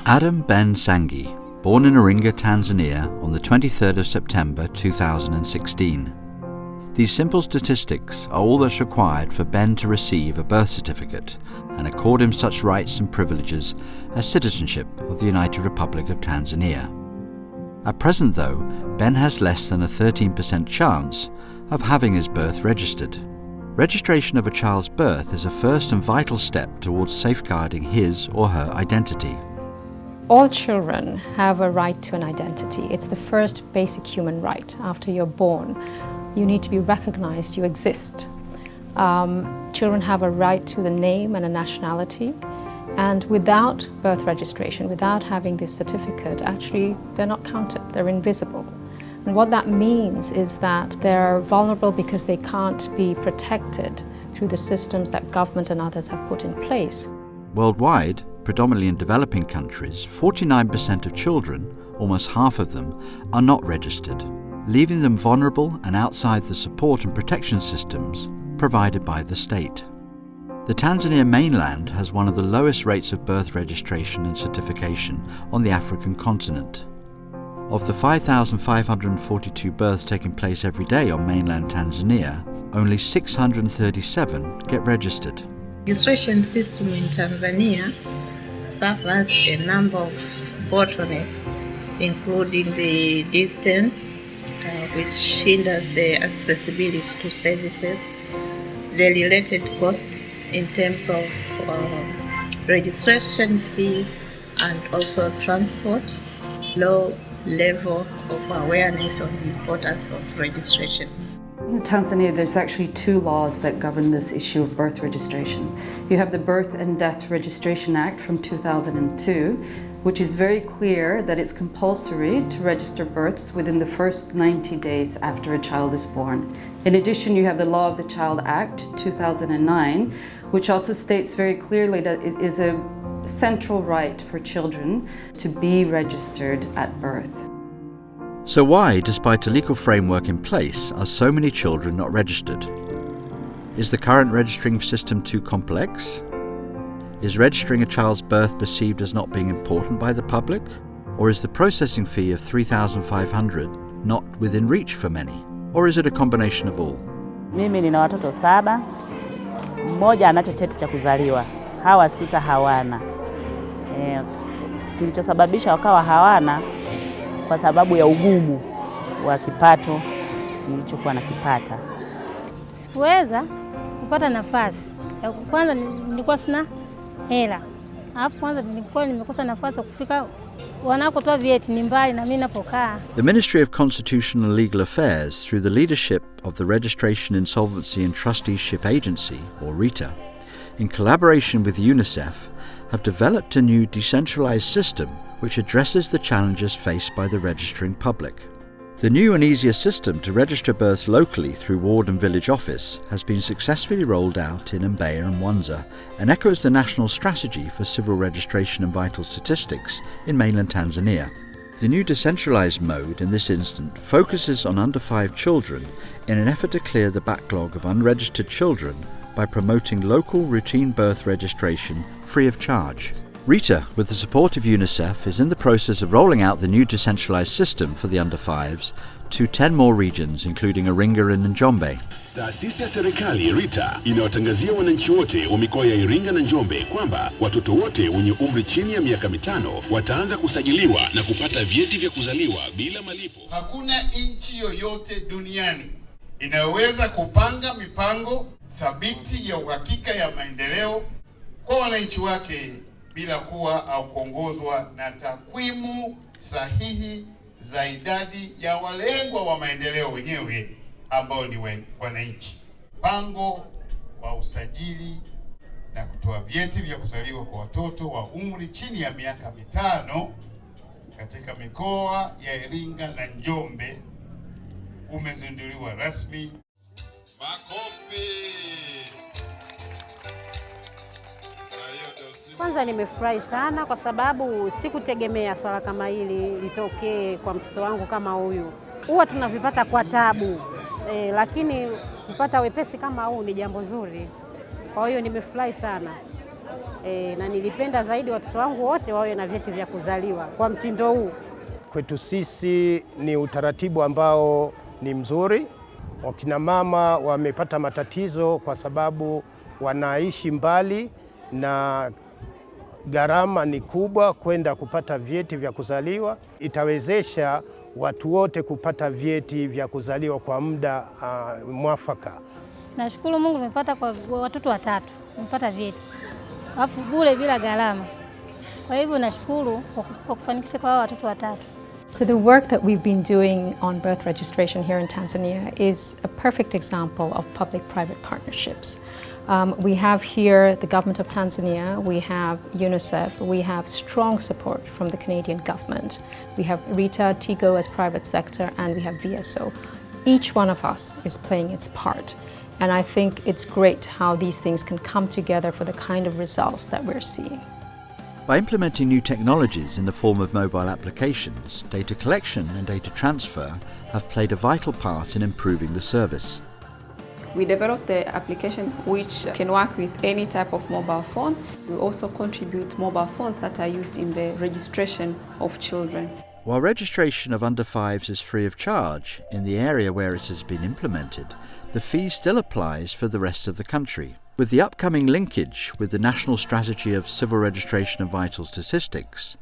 Adam Ben Sangi, born in Iringa, Tanzania on the 23rd of September 2016. These simple statistics are all that's required for Ben to receive a birth certificate and accord him such rights and privileges as citizenship of the United Republic of Tanzania. At present, though, Ben has less than a 13% chance of having his birth registered. Registration of a child's birth is a first and vital step towards safeguarding his or her identity. All children have a right to an identity. It's the first basic human right. After you're born, you need to be recognized, you exist. Children have a right to the name and a nationality, and without birth registration, without having this certificate, actually they're not counted, they're invisible. And what that means is that they're vulnerable because they can't be protected through the systems that government and others have put in place. Worldwide, predominantly in developing countries, 49% of children, almost half of them, are not registered, leaving them vulnerable and outside the support and protection systems provided by the state. The Tanzania mainland has one of the lowest rates of birth registration and certification on the African continent. Of the 5,542 births taking place every day on mainland Tanzania, only 637 get registered. Registration system in Tanzania suffers a number of bottlenecks, including the distance, which hinders the accessibility to services, the related costs in terms of registration fee and also transport, low level of awareness on the importance of registration. In Tanzania, there's actually two laws that govern this issue of birth registration. You have the Birth and Death Registration Act from 2002, which is very clear that it's compulsory to register births within the first 90 days after a child is born. In addition, you have the Law of the Child Act 2009, which also states very clearly that it is a central right for children to be registered at birth. So why, despite a legal framework in place, are so many children not registered? Is the current registering system too complex? Is registering a child's birth perceived as not being important by the public? Or is the processing fee of $3,500 not within reach for many? Or is it a combination of all? Mimi nina watoto 7, mmoja anacho cheti cha kuzaliwa, hawa 6 hawana. Kilichosababisha wakawa hawana kwa sababu ya ugumu wa kipato nilichokuwa nakipata. Sikuweza kupata nafasi. Kwanza nilikuwa sina hela. Alafu kwanza nilikuwa nimekosa nafasi ya kufika wanakotoa vyeti ni mbali na mimi napokaa. The Ministry of Constitutional and Legal Affairs, through the leadership of the Registration, Insolvency and Trusteeship Agency, or RITA, in collaboration with UNICEF, have developed a new decentralized system which addresses the challenges faced by the registering public. The new and easier system to register births locally through ward and village office has been successfully rolled out in Mbeya and Mwanza and echoes the national strategy for civil registration and vital statistics in mainland Tanzania. The new decentralized mode in this instant focuses on under 5 children in an effort to clear the backlog of unregistered children by promoting local routine birth registration free of charge. RITA, with the support of UNICEF, is in the process of rolling out the new decentralized system for the under 5s to 10 more regions, including Iringa and Njombe. Taasisi ya serikali RITA inawatangazia wananchi wote wa mikoa ya Iringa na Njombe kwamba watoto wote wenye umri chini ya miaka 5 wataanza kusajiliwa na kupata vyeti vya kuzaliwa bila malipo. Hakuna nchi yoyote duniani inayoweza kupanga mipango thabiti ya uhakika ya maendeleo kwa wananchi wake bila kuwa au kuongozwa na takwimu sahihi za idadi ya walengwa wa maendeleo wenyewe ambao ni wananchi. Mpango wa usajili na kutoa vyeti vya kuzaliwa kwa watoto wa umri chini ya miaka 5 katika mikoa ya Iringa na Njombe umezinduliwa rasmi. Makofi! Kwanza nimefurahi sana kwa sababu sikutegemea swala kama hili litokee kwa mtoto wangu kama huyu. Huwa tunavipata kwa tabu, lakini kupata wepesi kama huu ni jambo zuri. Kwa hiyo nimefurahi sana. na nilipenda zaidi watoto wangu wote wawe na vyeti vya kuzaliwa kwa mtindo huu. Kwetu sisi ni utaratibu ambao ni mzuri. Wakina mama wamepata matatizo kwa sababu wanaishi mbali na gharama ni kubwa kwenda kupata vyeti vya kuzaliwa. Itawezesha watu wote kupata vyeti vya kuzaliwa kwa muda mwafaka. Nashukuru Mungu nimepata kwa watoto 3, nimepata vyeti. Alafu bure bila gharama. Kwa hivyo nashukuru kwa kufanikisha kwa watoto 3. So the work that we've been doing on birth registration here in Tanzania is a perfect example of public-private partnerships. We have here the government of Tanzania, we have UNICEF, we have strong support from the Canadian government. We have RITA, TIGO as private sector, and we have VSO. Each one of us is playing its part. And I think it's great how these things can come together for the kind of results that we're seeing. By implementing new technologies in the form of mobile applications, data collection and data transfer have played a vital part in improving the service. We developed the application which can work with any type of mobile phone. We also contribute mobile phones that are used in the registration of children. While registration of under 5s is free of charge in the area where it has been implemented, the fee still applies for the rest of the country. With the upcoming linkage with the National Strategy of Civil Registration of Vital Statistics,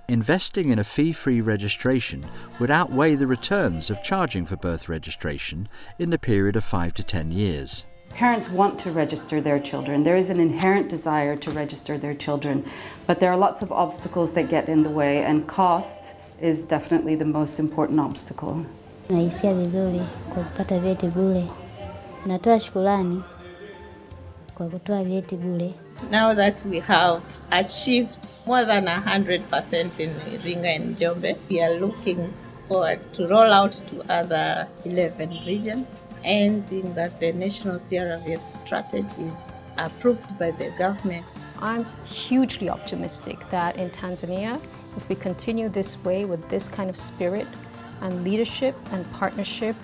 investing in a fee-free registration would outweigh the returns of charging for birth registration in the period of 5 to 10 years. Parents want to register their children. There is an inherent desire to register their children, but there are lots of obstacles that get in the way, and cost is definitely the most important obstacle. Naisikia vizuri kwa kupata vyeti bure. Natoa shukrani kwa kutoa vyeti bure. Now that we have achieved more than 100% in Iringa and Njombe, we are looking forward to roll out to other 11 regions, and seeing that the national CRVS strategy is approved by the government. I'm hugely optimistic that in Tanzania, if we continue this way with this kind of spirit and leadership and partnership,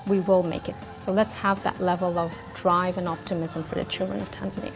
we will make it. So let's have that level of drive and optimism for the children of Tanzania.